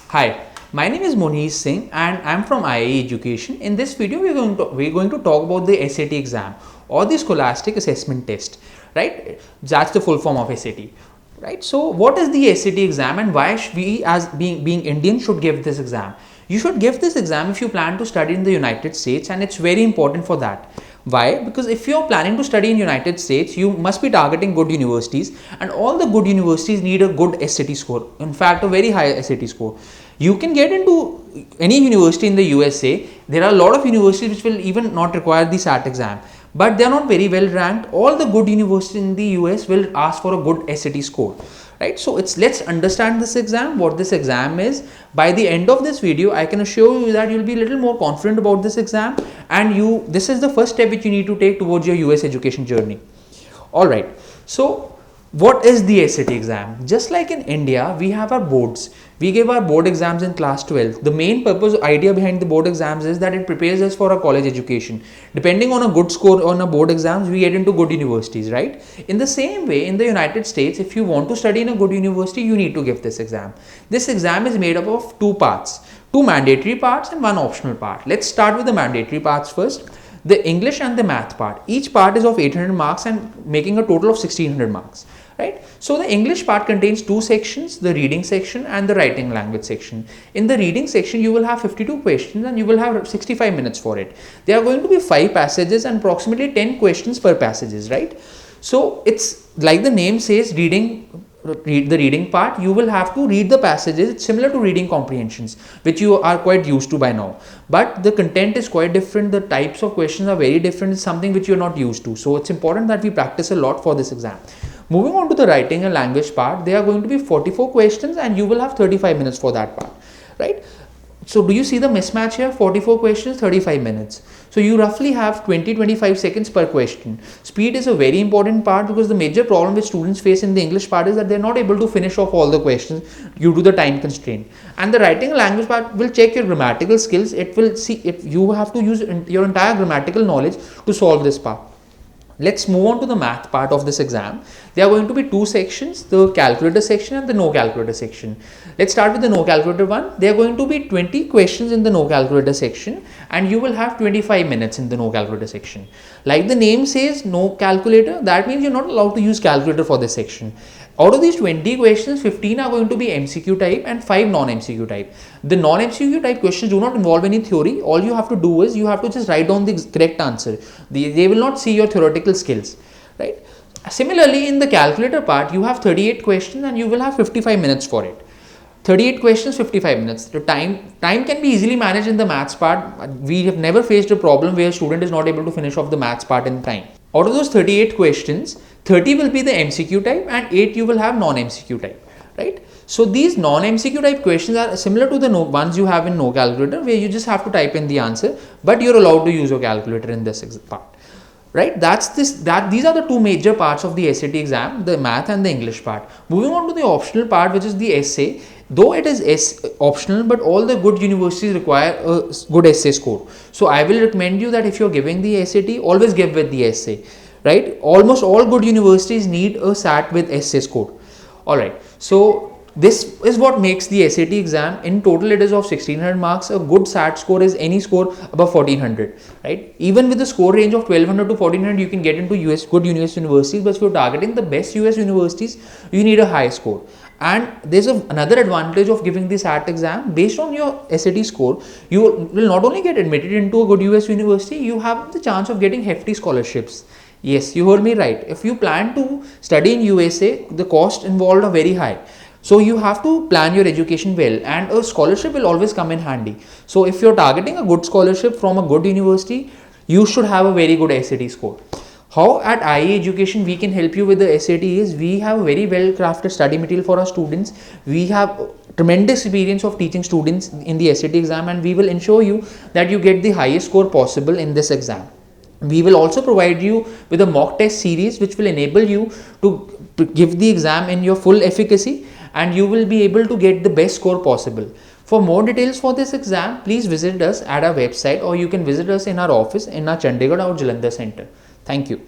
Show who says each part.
Speaker 1: Hi, my name is Monish Singh and I am from IIE Education. In this video, we're going to talk about the SAT exam or the Scholastic Assessment Test, right? That's the full form of SAT, right? So, what is the SAT exam and why we as being Indian should give this exam? You should give this exam if you plan to study in the United States, and it's very important for that. Why? Because if you're planning to study in United States, you must be targeting good universities, and all the good universities need a good SAT score. In fact, a very high SAT score. You can get into any university in the USA. There are a lot of universities which will even not require the SAT exam, but they are not very well ranked. All the good universities in the US will ask for a good SAT score, right? So let's understand this exam, what this exam is. By the end of this video, I can assure you that you'll be a little more confident about this exam, and this is the first step which you need to take towards your US education journey. All right, so what is the SAT exam? Just like in India, we have our boards. We give our board exams in class 12. The main idea behind the board exams is that it prepares us for a college education. Depending on a good score on a board exams, we get into good universities, right? In the same way, in the United States, if you want to study in a good university, you need to give this exam. This exam is made up of two parts, two mandatory parts and one optional part. Let's start with the mandatory parts first. The English and the math part. Each part is of 800 marks and making a total of 1600 marks. Right? So the English part contains two sections, the reading section and the writing language section. In the reading section, you will have 52 questions and you will have 65 minutes for it. There are going to be 5 passages and approximately 10 questions per passages, right? So it's like the name says, the reading part. You will have to read the passages. It's similar to reading comprehensions, which you are quite used to by now. But the content is quite different. The types of questions are very different. It's something which you're not used to. So it's important that we practice a lot for this exam. Moving on to the writing and language part, there are going to be 44 questions and you will have 35 minutes for that part, right? So do you see the mismatch here? 44 questions, 35 minutes. So you roughly have 20-25 seconds per question. Speed is a very important part because the major problem which students face in the English part is that they're not able to finish off all the questions due to the time constraint. And the writing and language part will check your grammatical skills. It will see if you have to use your entire grammatical knowledge to solve this part. Let's move on to the math part of this exam. There are going to be two sections, the calculator section and the no calculator section. Let's start with the no calculator one. There are going to be 20 questions in the no calculator section and you will have 25 minutes in the no calculator section. Like the name says, no calculator, that means you're not allowed to use calculator for this section. Out of these 20 questions, 15 are going to be MCQ type and 5 non-MCQ type. The non-MCQ type questions do not involve any theory. All you have to do is you have to just write down the correct answer. They will not see your theoretical skills, right? Similarly, in the calculator part, you have 38 questions and you will have 55 minutes for it. 38 questions, 55 minutes. The time can be easily managed in the maths part. We have never faced a problem where a student is not able to finish off the maths part in time. Out of those 38 questions, 30 will be the MCQ type and 8 you will have non-MCQ type, right? So these non-MCQ type questions are similar to the ones you have in no calculator, where you just have to type in the answer, but you're allowed to use your calculator in this part, right? These are the two major parts of the SAT exam, the math and the English part. Moving on to the optional part, which is the essay. Though it is optional, but all the good universities require a good essay score. So I will recommend you that if you're giving the SAT, always give with the essay, right? Almost all good universities need a SAT with essay score. All right. So this is what makes the SAT exam. In total, it is of 1600 marks. A good SAT score is any score above 1400, right? Even with the score range of 1200 to 1400, you can get into good US universities. But if you're targeting the best US universities, you need a high score. And there's another advantage of giving the SAT exam. Based on your SAT score, you will not only get admitted into a good US university, you have the chance of getting hefty scholarships. Yes, you heard me right. If you plan to study in USA, the cost involved are very high. So you have to plan your education well, and a scholarship will always come in handy. So if you're targeting a good scholarship from a good university, you should have a very good SAT score. How at IIE Education we can help you with the SAT is we have a very well crafted study material for our students. We have tremendous experience of teaching students in the SAT exam, and we will ensure you that you get the highest score possible in this exam. We will also provide you with a mock test series which will enable you to give the exam in your full efficacy, and you will be able to get the best score possible. For more details for this exam, please visit us at our website, or you can visit us in our office in our Chandigarh or Jalandhar center. Thank you.